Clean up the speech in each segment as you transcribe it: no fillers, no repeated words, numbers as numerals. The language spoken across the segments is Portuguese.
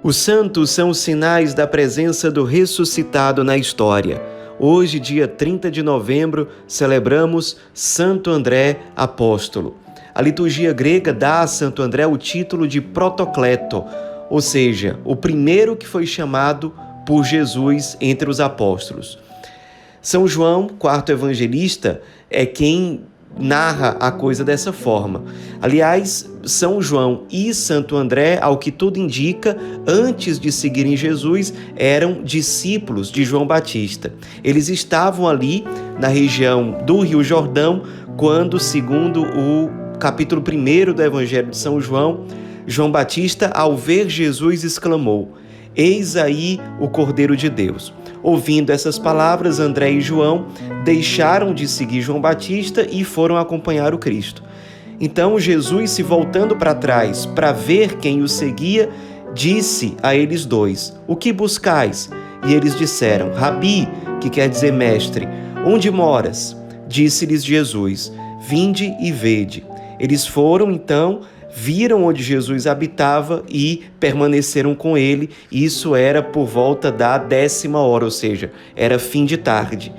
Os santos são os sinais da presença do ressuscitado na história. Hoje, dia 30 de novembro, celebramos Santo André Apóstolo. A liturgia grega dá a Santo André o título de Protocleto, ou seja, o primeiro que foi chamado por Jesus entre os apóstolos. São João, quarto evangelista, é quem narra a coisa dessa forma. Aliás, São João e Santo André, ao que tudo indica, antes de seguirem Jesus, eram discípulos de João Batista. Eles estavam ali na região do Rio Jordão, quando, segundo o capítulo 1 do Evangelho de São João, João Batista, ao ver Jesus, exclamou: "Eis aí o Cordeiro de Deus." Ouvindo essas palavras, André e João deixaram de seguir João Batista e foram acompanhar o Cristo. Então Jesus, se voltando para trás para ver quem o seguia, disse a eles dois: "O que buscais?" E eles disseram: "Rabi", que quer dizer mestre, "onde moras?" Disse-lhes Jesus: "Vinde e vede." Eles foram, então, viram onde Jesus habitava e permaneceram com ele. Isso era por volta da 10ª hora, ou seja, era fim de tarde.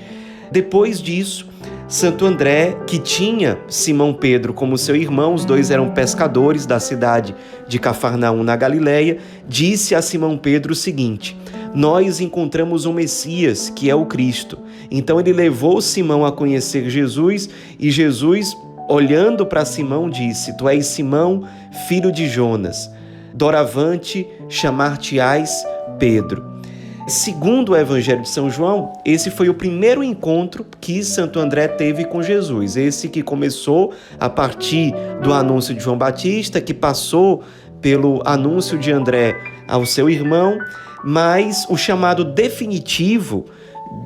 Depois disso, Santo André, que tinha Simão Pedro como seu irmão, os dois eram pescadores da cidade de Cafarnaum, na Galileia, disse a Simão Pedro o seguinte: "Nós encontramos o Messias, que é o Cristo." Então ele levou Simão a conhecer Jesus e Jesus, olhando para Simão, disse: "Tu és Simão, filho de Jonas. Doravante chamar-te-ás Pedro." Segundo o Evangelho de São João, esse foi o primeiro encontro que Santo André teve com Jesus. Esse que começou a partir do anúncio de João Batista, que passou pelo anúncio de André ao seu irmão, mas o chamado definitivo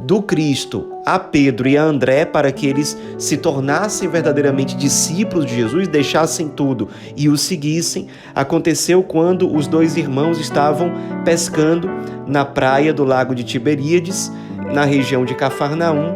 do Cristo a Pedro e a André para que eles se tornassem verdadeiramente discípulos de Jesus, deixassem tudo e o seguissem, aconteceu quando os dois irmãos estavam pescando na praia do lago de Tiberíades, na região de Cafarnaum,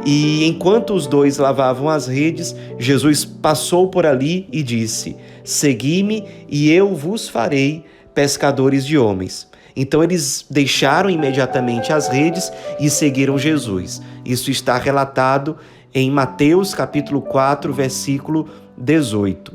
e enquanto os dois lavavam as redes, Jesus passou por ali e disse: "Segui-me e eu vos farei pescadores de homens." Então eles deixaram imediatamente as redes e seguiram Jesus. Isso está relatado em Mateus capítulo 4, versículo 18.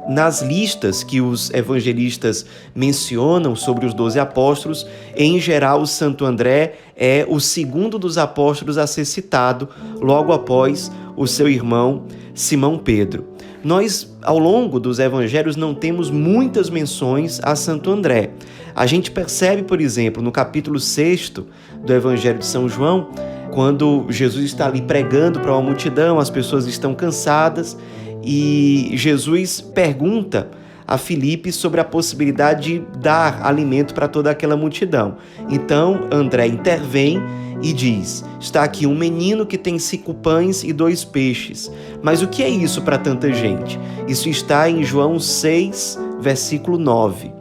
Nas listas que os evangelistas mencionam sobre os 12 apóstolos, em geral, Santo André é o segundo dos apóstolos a ser citado, logo após o seu irmão Simão Pedro. Nós, ao longo dos evangelhos, não temos muitas menções a Santo André. A gente percebe, por exemplo, no capítulo 6 do Evangelho de São João, quando Jesus está ali pregando para uma multidão, as pessoas estão cansadas e Jesus pergunta a Filipe sobre a possibilidade de dar alimento para toda aquela multidão. Então André intervém e diz: "Está aqui um menino que tem 5 pães e 2 peixes. Mas o que é isso para tanta gente?" Isso está em João 6, versículo 9.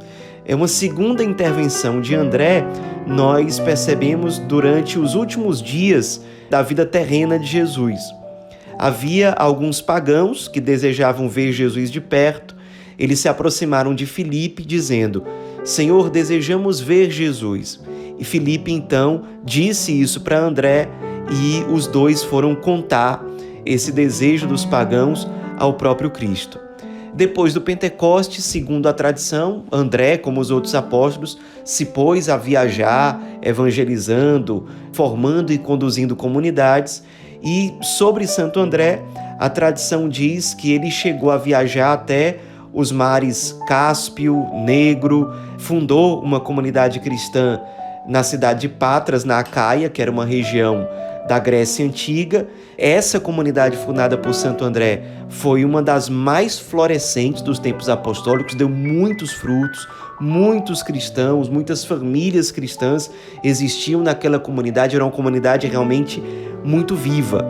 É uma segunda intervenção de André, nós percebemos durante os últimos dias da vida terrena de Jesus. Havia alguns pagãos que desejavam ver Jesus de perto. Eles se aproximaram de Filipe, dizendo: "Senhor, desejamos ver Jesus." E Filipe, então, disse isso para André e os dois foram contar esse desejo dos pagãos ao próprio Cristo. Depois do Pentecostes, segundo a tradição, André, como os outros apóstolos, se pôs a viajar, evangelizando, formando e conduzindo comunidades. E sobre Santo André, a tradição diz que ele chegou a viajar até os mares Cáspio, Negro, fundou uma comunidade cristã na cidade de Patras, na Acaia, que era uma região da Grécia Antiga. Essa comunidade fundada por Santo André foi uma das mais florescentes dos tempos apostólicos, deu muitos frutos, muitos cristãos, muitas famílias cristãs existiam naquela comunidade, era uma comunidade realmente muito viva.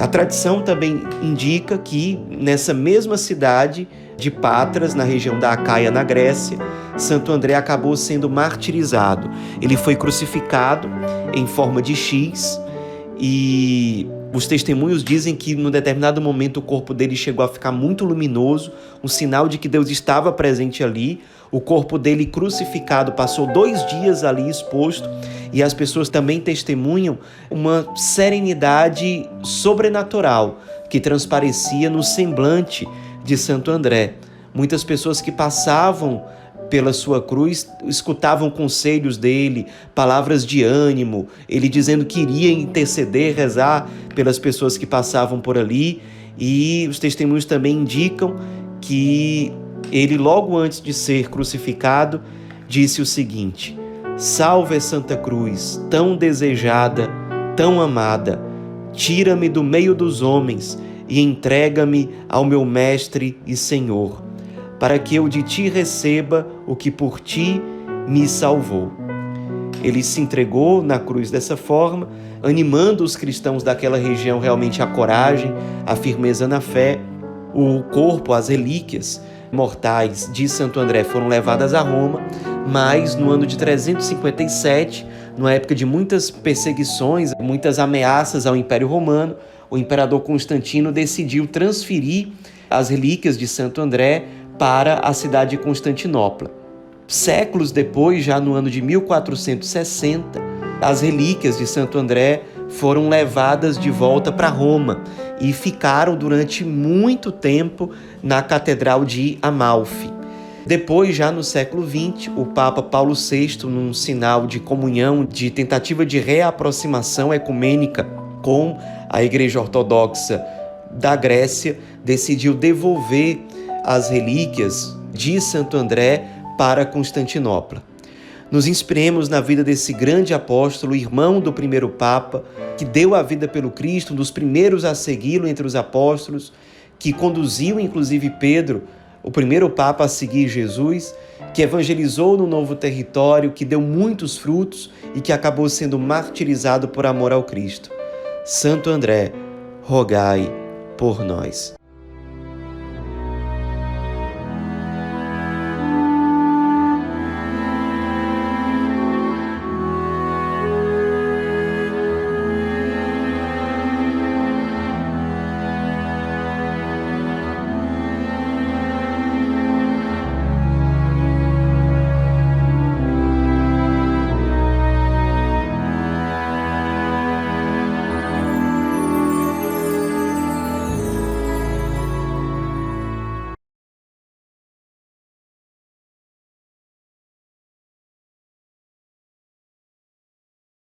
A tradição também indica que nessa mesma cidade de Patras, na região da Acaia, na Grécia, Santo André acabou sendo martirizado. Ele foi crucificado em forma de X e os testemunhos dizem que num determinado momento o corpo dele chegou a ficar muito luminoso, um sinal de que Deus estava presente ali. O corpo dele crucificado passou 2 dias ali exposto, e as pessoas também testemunham uma serenidade sobrenatural que transparecia no semblante de Santo André. Muitas pessoas que passavam pela sua cruz escutavam conselhos dele, palavras de ânimo, ele dizendo que iria interceder, rezar pelas pessoas que passavam por ali, e os testemunhos também indicam que ele, logo antes de ser crucificado, disse o seguinte: salve Santa Cruz, tão desejada, tão amada, tira-me do meio dos homens e entrega-me ao meu Mestre e Senhor, para que eu de ti receba o que por ti me salvou. Ele se entregou na cruz dessa forma, animando os cristãos daquela região realmente à coragem, à firmeza na fé. O corpo, as relíquias mortais de Santo André foram levadas a Roma, mas no ano de 357, numa época de muitas perseguições, muitas ameaças ao Império Romano, o imperador Constantino decidiu transferir as relíquias de Santo André para a cidade de Constantinopla. Séculos depois, já no ano de 1460, as relíquias de Santo André foram levadas de volta para Roma e ficaram durante muito tempo na Catedral de Amalfi. Depois, já no século XX, o Papa Paulo VI, num sinal de comunhão, de tentativa de reaproximação ecumênica com a Igreja Ortodoxa da Grécia, decidiu devolver as relíquias de Santo André para Constantinopla. Nos inspiremos na vida desse grande apóstolo, irmão do primeiro Papa, que deu a vida pelo Cristo, um dos primeiros a segui-lo entre os apóstolos, que conduziu inclusive Pedro, o primeiro Papa a seguir Jesus, que evangelizou no novo território, que deu muitos frutos e que acabou sendo martirizado por amor ao Cristo. Santo André, rogai por nós.